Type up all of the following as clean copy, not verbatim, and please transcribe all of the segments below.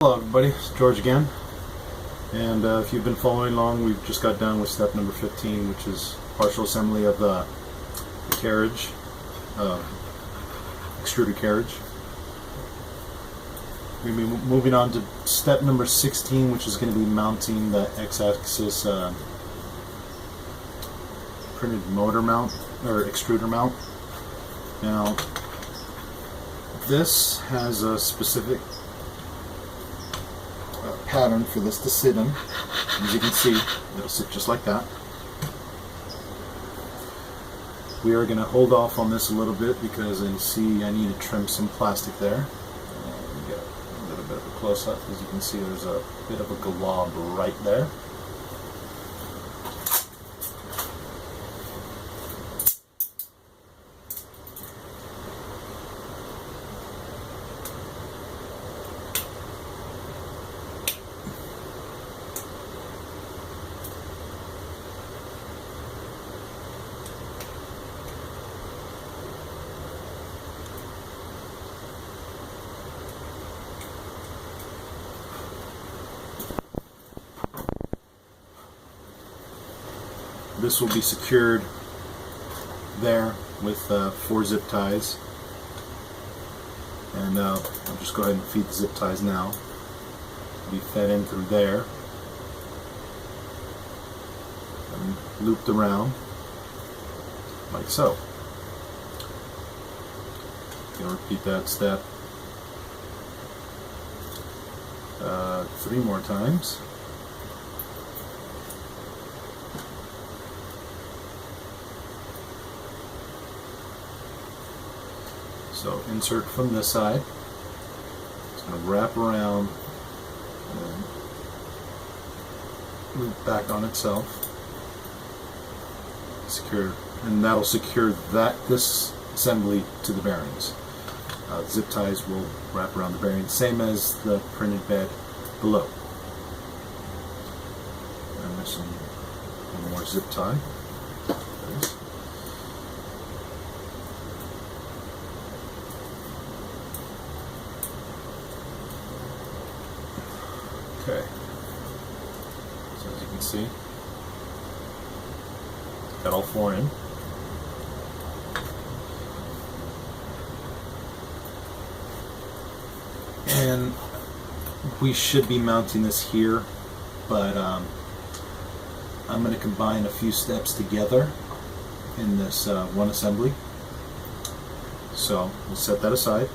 Hello everybody, it's George again, and if you've been following along, we've just got done with step number 15, which is partial assembly of the carriage, extruded carriage. We're going to be moving on to step number 16, which is going to be mounting the X-axis printed motor mount, or extruder mount. Now, this has a specific pattern for this to sit in. As you can see, it'll sit just like that. We are going to hold off on this a little bit because you see I need to trim some plastic there. Get a little bit of a close-up. As you can see, there's a bit of a glob right there. This will be secured there with 4 zip ties, and I'll just go ahead and feed the zip ties now. It'll be fed in through there and looped around like so. I'm going to repeat that step 3 more times. So insert from this side. It's going to wrap around and loop back on itself. Secure, and that'll secure this assembly to the bearings. Zip ties will wrap around the bearings, same as the printed bed below. I'm missing one more zip tie. Okay, so as you can see, got all 4 in. And we should be mounting this here, but I'm going to combine a few steps together in this one assembly. So we'll set that aside.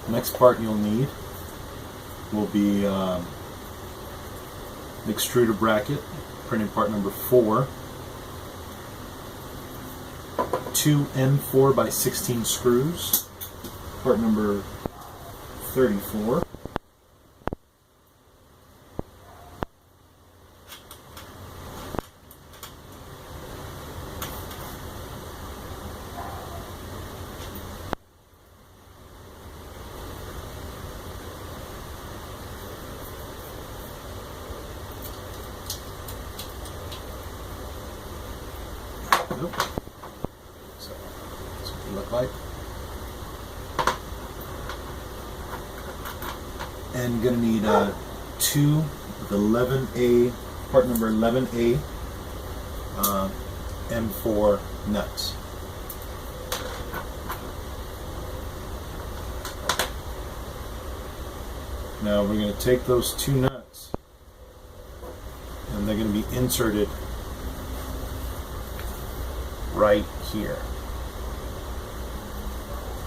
The next part you'll need will be the extruder bracket, printing part number 4, 2 N4 by 16 screws, part number 34, so that's what they look like. And you're going to need 2 of the 11A, part number 11A M4 nuts. Now we're going to take those 2 nuts and they're going to be inserted right here.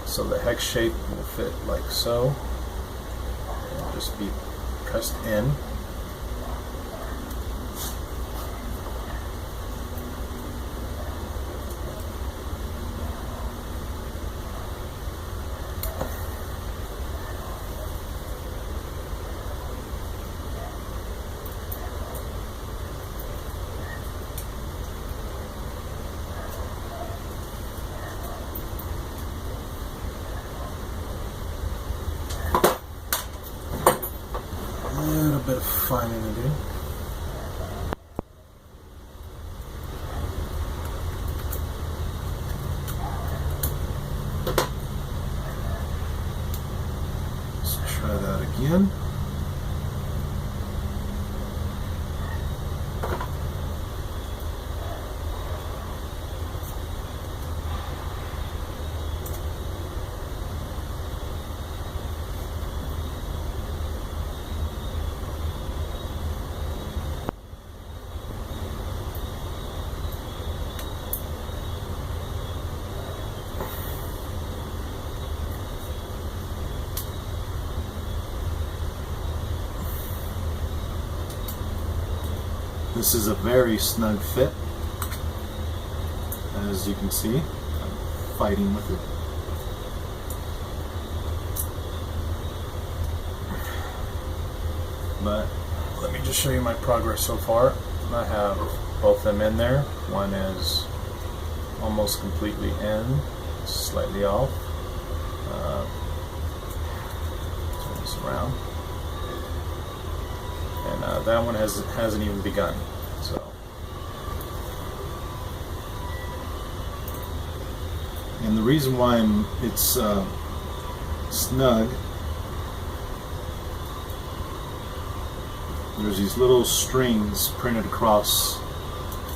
So the hex shape will fit like so. It'll just be pressed in. Bit of fining to do. Try that again. This is a very snug fit, as you can see. I'm fighting with it. But let me just show you my progress so far. I have both of them in there. One is almost completely in, slightly off. Turn this around. And that one hasn't even begun. So, and the reason why it's snug, there's these little strings printed across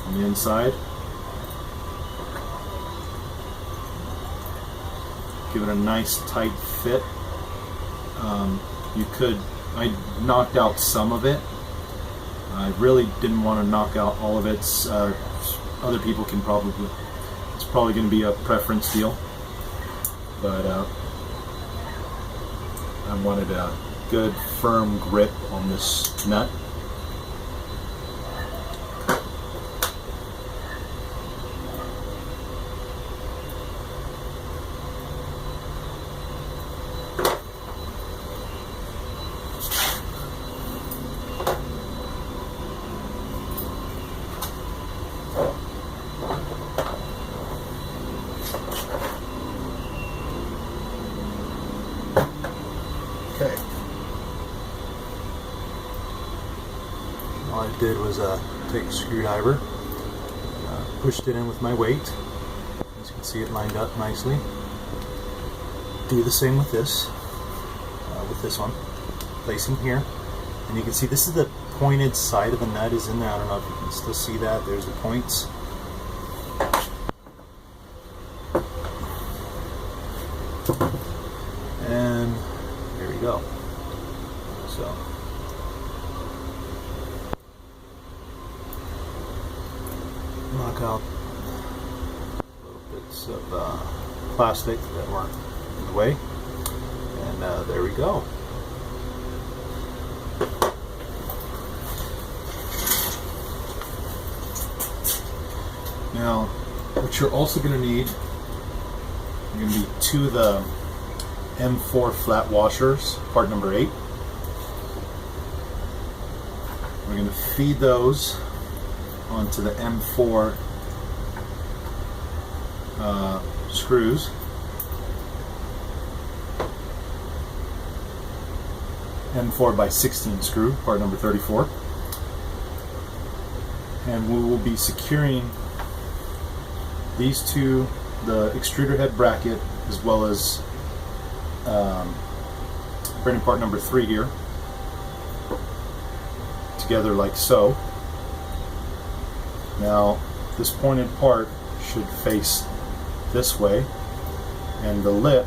on the inside. Give it a nice tight fit. I knocked out some of it. I really didn't want to knock out all of it. Other people can probably, it's probably going to be a preference deal. But I wanted a good firm grip on this nut. Okay. All I did was take a screwdriver, pushed it in with my weight. As you can see, it lined up nicely. Do the same with this one. Placing here, and you can see this is the pointed side of the nut is in there. I don't know if you can still see that. There's the points. And there we go. So knock out little bits of plastic that weren't in the way, and there we go. Now, what you're also going to need, you're going to need 2 of the M4 flat washers, part number 8. We're going to feed those onto the M4 screws. M4 by 16 screw, part number 34. And we will be securing these two, the extruder head bracket, as well as printing part number 3 here, together like so. Now, this pointed part should face this way, and the lip,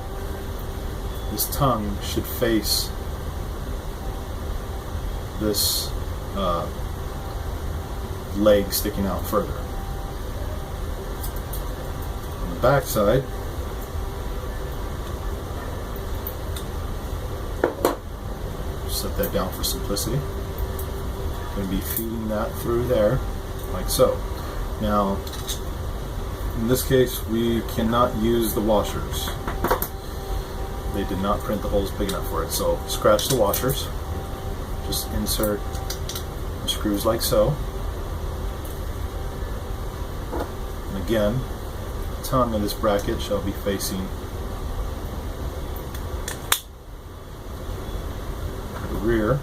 this tongue, should face this leg sticking out further. On the back side, set that down for simplicity. Going to be feeding that through there, like so. Now, in this case, we cannot use the washers. They did not print the holes big enough for it, so scratch the washers. Just insert the screws like so. And again, the tongue of this bracket shall be facing the rear.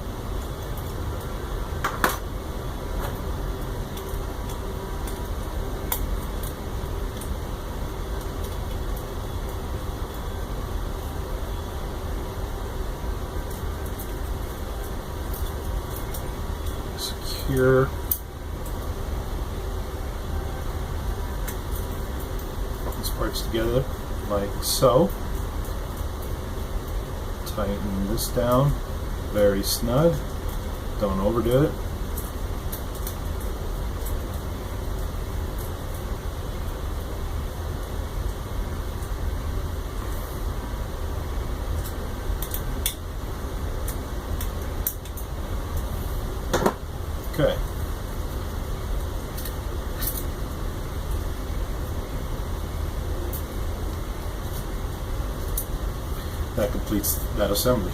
here. These parts together like so. Tighten this down, very snug. Don't overdo it. Okay. That completes that assembly.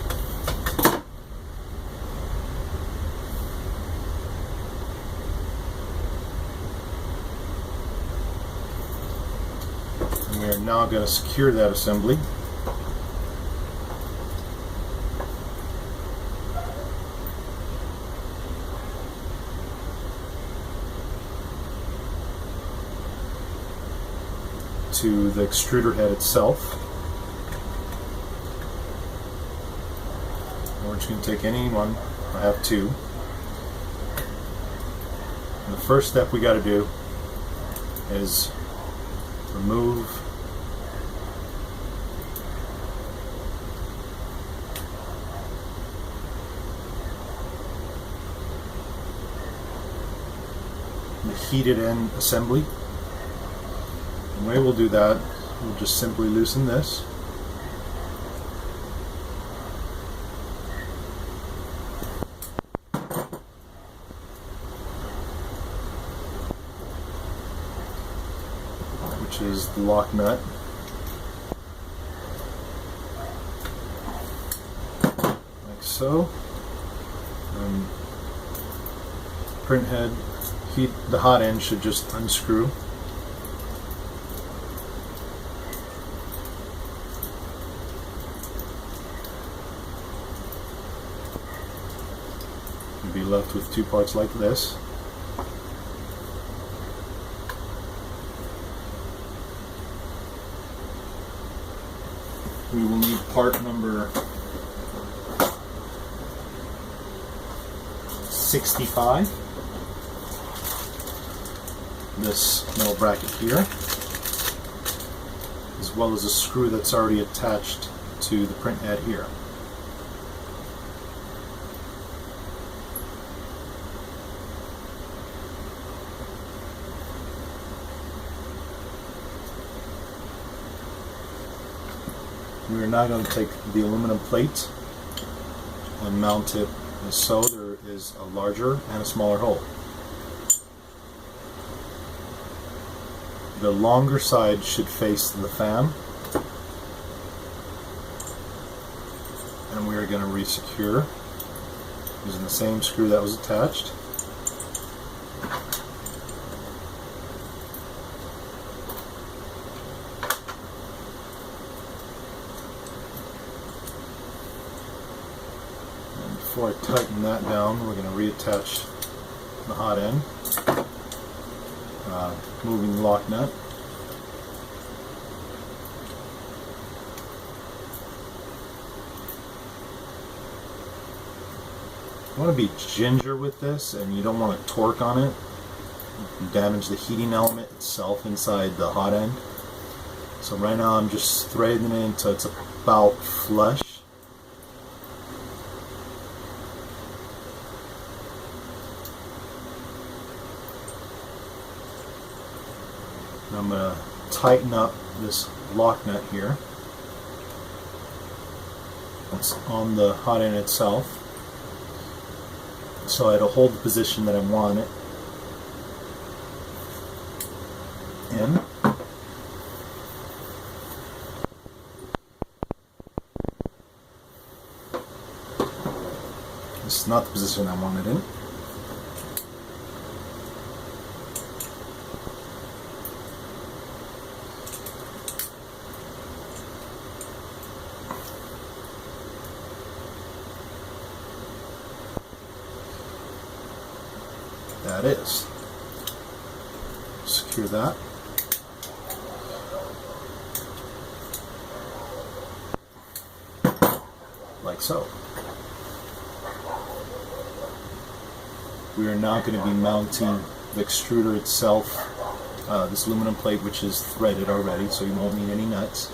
And we are now going to secure that assembly. To the extruder head itself. We're just going to take any one. I have two. And the first step we got to do is remove the heated end assembly. The way we'll do that, we'll just simply loosen this. Which is the lock nut. Like so. And print head, the hot end should just unscrew. You'll be left with two parts like this. We will need part number 65. This metal bracket here, as well as a screw that's already attached to the print head here. We are now going to take the aluminum plate and mount it as so. There is a larger and a smaller hole. The longer side should face the fan, and we are going to re-secure using the same screw that was attached. Before I tighten that down, we're going to reattach the hot end, moving the lock nut. You want to be ginger with this, and you don't want to torque on it. You can damage the heating element itself inside the hot end. So right now I'm just threading it until it's about flush. I'm going to tighten up this lock nut here. It's on the hot end itself, so it'll hold the position that I want it in. This is not the position I want it in. That is. Secure that. Like so. We are now going to be mounting the extruder itself, this aluminum plate, which is threaded already, so you won't need any nuts.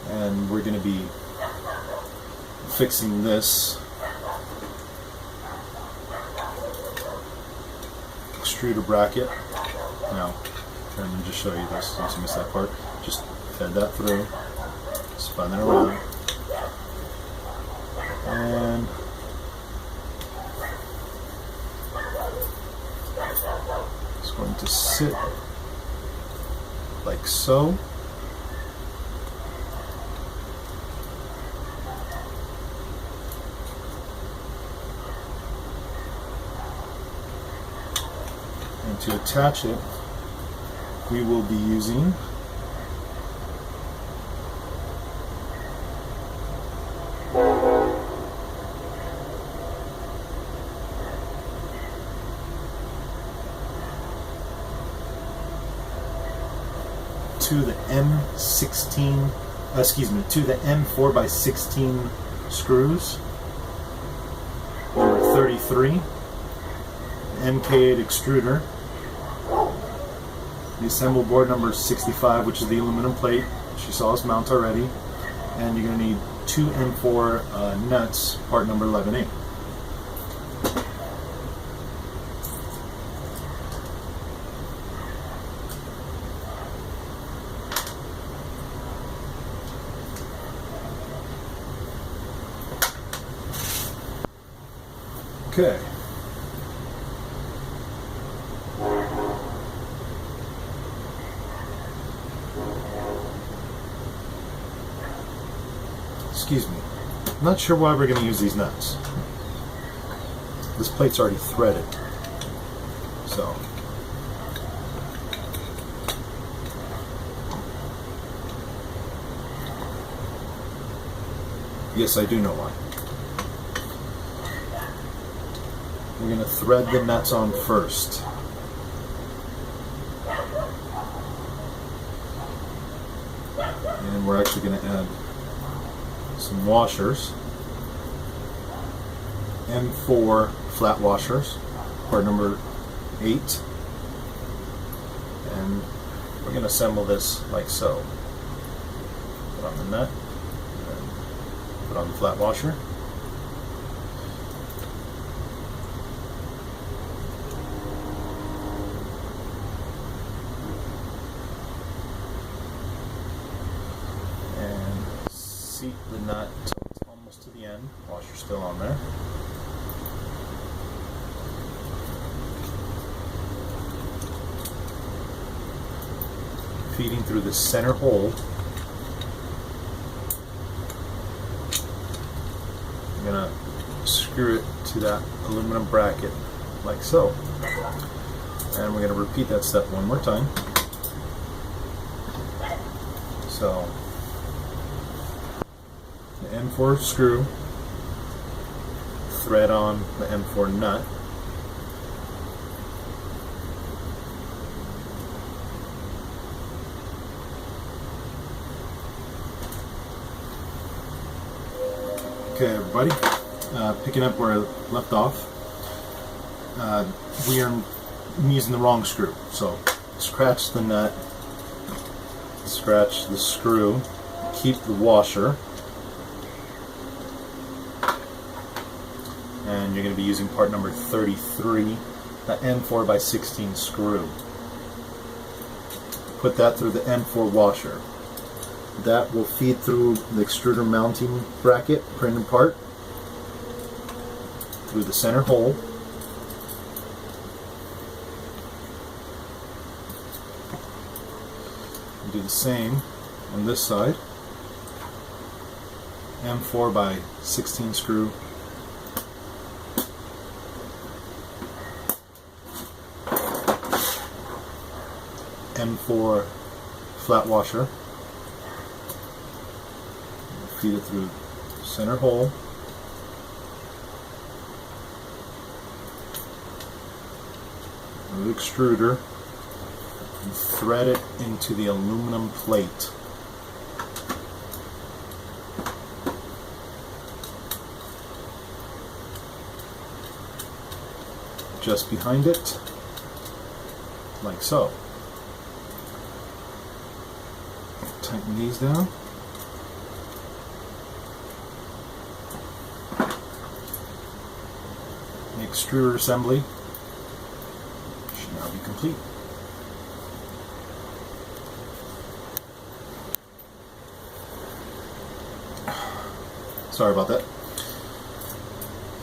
And we're going to be fixing this extruder bracket. Now, let me just show you this, since you missed that part. Just fed that through, spun it around, and it's going to sit like so. And to attach it, we will be using to the M16, to the M4x16 screws, number 33, MK8 extruder. The assembled board number 65, which is the aluminum plate, which you saw us mount already, and you're going to need 2 M4 nuts, part number 11A. Okay. Excuse me. I'm not sure why we're going to use these nuts. This plate's already threaded. So. Yes, I do know why. We're going to thread the nuts on first. And we're actually going to add some washers, M4 flat washers, part number 8, and we're going to assemble this like so. Put on the nut, and put on the flat washer. Seat the nut until it's almost to the end. Washer still on there. Feeding through the center hole. I'm gonna screw it to that aluminum bracket like so. And we're gonna repeat that step one more time. So the M4 screw, thread on the M4 nut, okay everybody, picking up where I left off, we are using the wrong screw, so scratch the nut, scratch the screw, keep the washer, and you're going to be using part number 33, the M4x16 screw. Put that through the M4 washer. That will feed through the extruder mounting bracket, printed part, through the center hole. And do the same on this side. M4x16 screw. M4 flat washer. Feed it through center hole. The extruder and thread it into the aluminum plate. just behind it, like so. Tighten these down. The extruder assembly should now be complete. Sorry about that.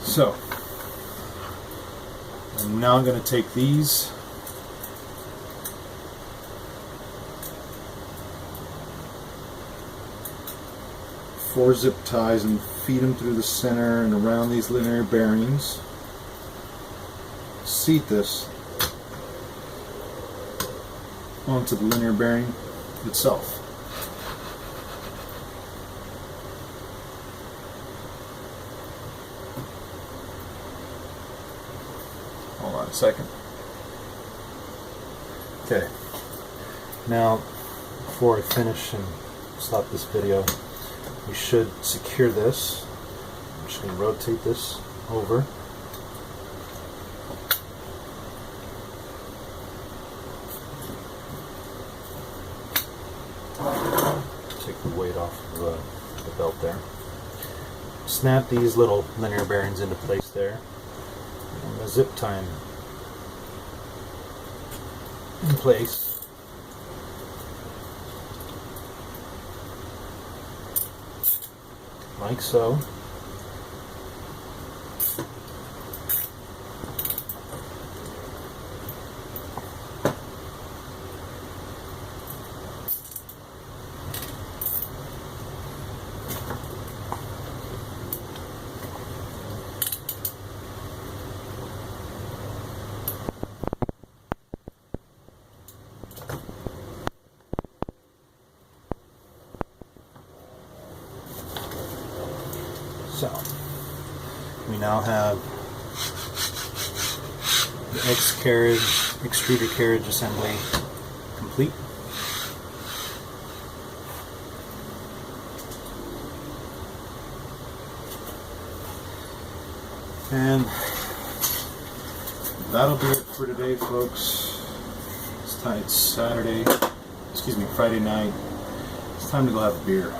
So, I'm now going to take these four zip ties and feed them through the center and around these linear bearings. Seat this onto the linear bearing itself. Hold on a second. Okay, now before I finish and stop this video, we should secure this. I'm just going to rotate this over. Take the weight off of the belt there. Snap these little linear bearings into place there. And the zip tie them in place. Like so. So, we now have the Carriage extruder carriage assembly complete. And that'll be it for today, folks. It's Saturday, excuse me, Friday night. It's time to go have a beer.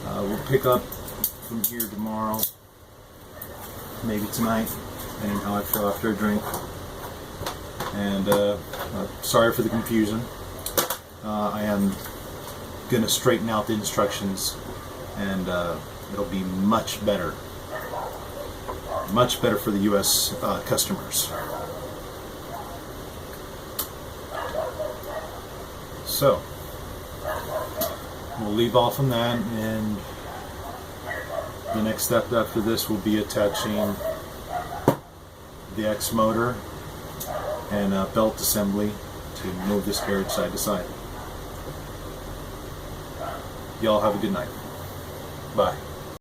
We'll pick up from here tomorrow, maybe tonight, depending on how I feel after a drink. And sorry for the confusion. I am going to straighten out the instructions, and it'll be much better for the US customers. So we'll leave off on that, and the next step after this will be attaching the X motor and a belt assembly to move this carriage side to side. Y'all have a good night. Bye.